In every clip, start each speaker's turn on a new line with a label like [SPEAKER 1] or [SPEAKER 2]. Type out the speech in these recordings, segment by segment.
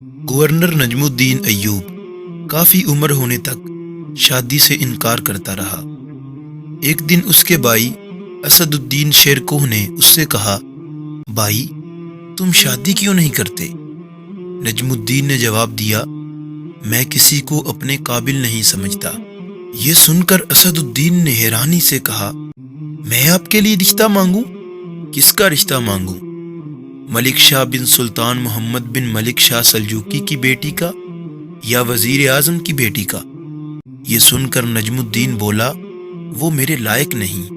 [SPEAKER 1] Governor نجم الدین ایوب کافی عمر ہونے تک شادی سے انکار کرتا رہا۔ ایک دن اس کے بھائی اسد الدین شیر کوہ نے اس سے کہا، بھائی تم شادی کیوں نہیں کرتے؟ نجم الدین نے جواب دیا، میں کسی کو اپنے قابل نہیں سمجھتا۔ یہ سن کر اسد الدین نے حیرانی سے کہا، میں آپ کے لیے رشتہ مانگوں؟ کس کا رشتہ مانگوں؟ ملک شاہ بن سلطان محمد بن ملک شاہ سلجوقی کی بیٹی کا یا وزیر اعظم کی بیٹی کا؟ یہ سن کر نجم الدین بولا، وہ میرے لائق نہیں۔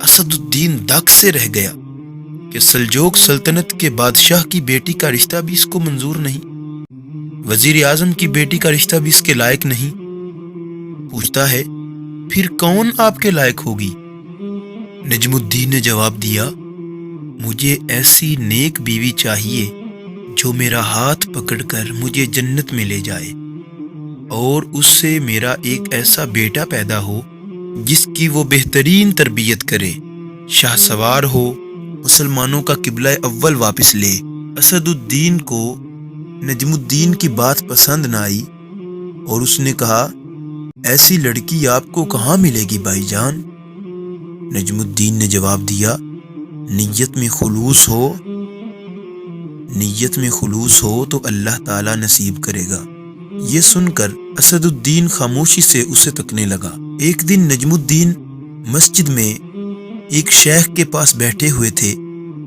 [SPEAKER 1] اسد الدین دک سے رہ گیا کہ سلجوق سلطنت کے بادشاہ کی بیٹی کا رشتہ بھی اس کو منظور نہیں، وزیر اعظم کی بیٹی کا رشتہ بھی اس کے لائق نہیں۔ پوچھتا ہے، پھر کون آپ کے لائق ہوگی؟ نجم الدین نے جواب دیا، مجھے ایسی نیک بیوی چاہیے جو میرا ہاتھ پکڑ کر مجھے جنت میں لے جائے، اور اس سے میرا ایک ایسا بیٹا پیدا ہو جس کی وہ بہترین تربیت کرے، شاہ سوار ہو، مسلمانوں کا قبلہ اول واپس لے۔ اسد الدین کو نجم الدین کی بات پسند نہ آئی اور اس نے کہا، ایسی لڑکی آپ کو کہاں ملے گی بھائی جان؟ نجم الدین نے جواب دیا، نیت میں خلوص ہو تو اللہ تعالیٰ نصیب کرے گا۔ یہ سن کر اسد الدین خاموشی سے اسے تکنے لگا۔ ایک دن نجم الدین مسجد میں ایک شیخ کے پاس بیٹھے ہوئے تھے۔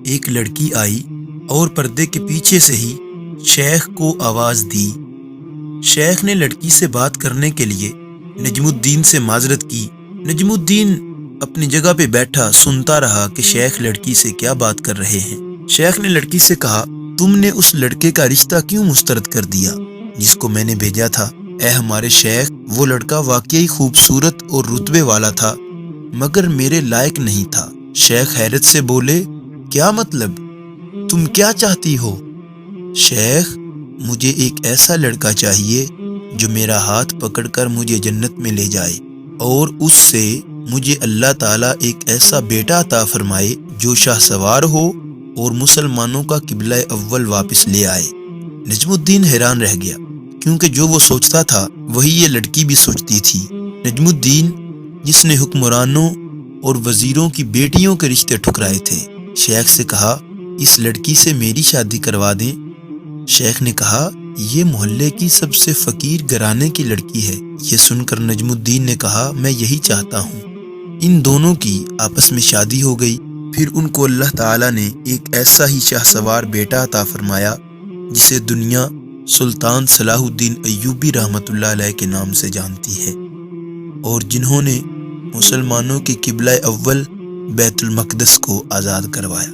[SPEAKER 1] ایک لڑکی آئی اور پردے کے پیچھے سے ہی شیخ کو آواز دی۔ شیخ نے لڑکی سے بات کرنے کے لیے نجم الدین سے معذرت کی۔ نجم الدین اپنی جگہ پہ بیٹھا سنتا رہا کہ شیخ لڑکی سے کیا بات کر رہے ہیں۔ شیخ نے لڑکی سے کہا، تم نے اس لڑکے کا رشتہ کیوں مسترد کر دیا جس کو میں نے بھیجا تھا؟ اے ہمارے شیخ، وہ لڑکا واقعی خوبصورت اور رتبے والا تھا مگر میرے لائق نہیں تھا۔ شیخ حیرت سے بولے، کیا مطلب؟ تم کیا چاہتی ہو؟ شیخ، مجھے ایک ایسا لڑکا چاہیے جو میرا ہاتھ پکڑ کر مجھے جنت میں لے جائے، اور اس سے مجھے اللہ تعالیٰ ایک ایسا بیٹا عطا فرمائے جو شاہ سوار ہو اور مسلمانوں کا قبلہ اول واپس لے آئے۔ نجم الدین حیران رہ گیا، کیونکہ جو وہ سوچتا تھا وہی یہ لڑکی بھی سوچتی تھی۔ نجم الدین جس نے حکمرانوں اور وزیروں کی بیٹیوں کے رشتے ٹھکرائے تھے، شیخ سے کہا، اس لڑکی سے میری شادی کروا دیں۔ شیخ نے کہا، یہ محلے کی سب سے فقیر گھرانے کی لڑکی ہے۔ یہ سن کر نجم الدین نے کہا، میں یہی چاہتا ہوں۔ ان دونوں کی آپس میں شادی ہو گئی۔ پھر ان کو اللہ تعالیٰ نے ایک ایسا ہی شاہ سوار بیٹا عطا فرمایا جسے دنیا سلطان صلاح الدین ایوبی رحمۃ اللہ علیہ کے نام سے جانتی ہے، اور جنہوں نے مسلمانوں کے قبلہ اول بیت المقدس کو آزاد کروایا۔